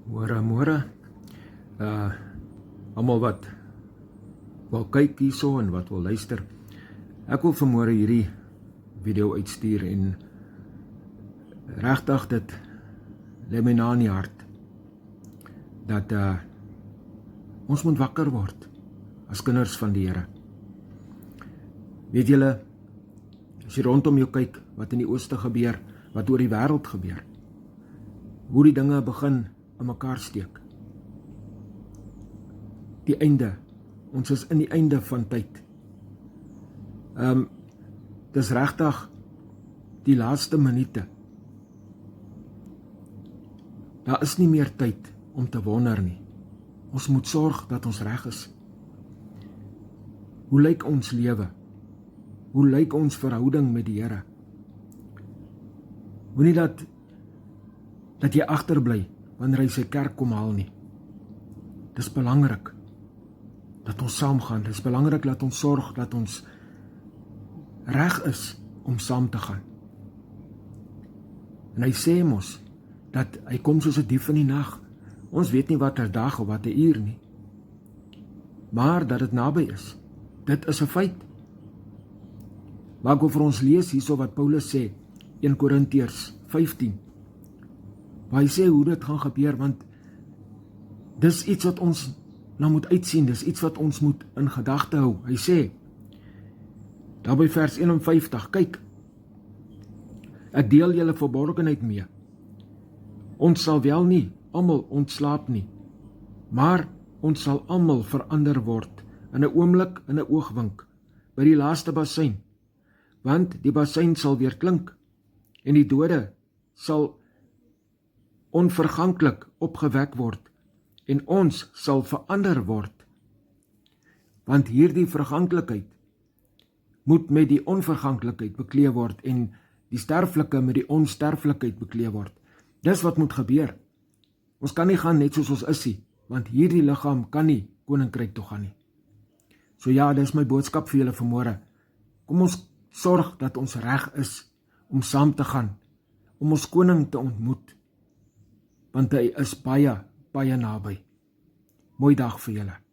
Môre, almal wat wil kyk hierso en wat wil luister. Ek wil vanmôre hierdie video uitstuur en regtig dit lê my na in die hart dat ons moet wakker word as kinders van die Here. Weet julle, as jy rondom jou kyk wat in die ooste gebeur, wat oor die wêreld gebeur, hoe die dinge begin in mekaar steek. Die einde, ons is in die einde van tyd. Dis regtig die laaste minute. Daar is nie meer tyd om te wonder nie. Ons moet sorg dat ons reg is. Hoe lyk ons lewe? Hoe lyk ons verhouding met die Here? Moenie dat jy agterbly wanneer hy sy kerk kom haal nie. Dis belangrik dat ons saam gaan. Dis belangrik dat ons sorg dat ons reg is om saam te gaan. En hy sê mos dat hy kom soos 'n dief in die nag. Ons weet nie watter dag of watter uur nie. Maar dat dit naby is. Dit is 'n feit. Maar ek wil vir ons lees hierso wat Paulus sê, 1 Korintiërs 15. Waar hy sê hoe dit gaan gebeur, want dis iets wat ons nou moet uitsien, dis iets wat ons moet in gedagte hou. Hy sê, daar by vers 51, kyk, ek deel julle verborgenheid mee. Ons sal wel nie almal ontslaap nie, maar ons sal almal verander word, in 'n oomblik, in 'n oogwink, by die laaste bassein, want die bassein sal weer klink, en die dode sal onverganklik opgewek word, en ons sal verander word, want hierdie verganklikheid moet met die onverganklikheid bekleed word, en die sterflike met die onsterflikheid bekleed word. Dis wat moet gebeur. Ons kan nie gaan net soos ons is nie, want hierdie liggaam kan nie koninkryk toe gaan nie. So ja, dis my boodskap vir julle vanmôre. Kom ons sorg dat ons reg is om saam te gaan, om ons koning te ontmoet, want hy is baie, baie naby. Mooi dag vir julle.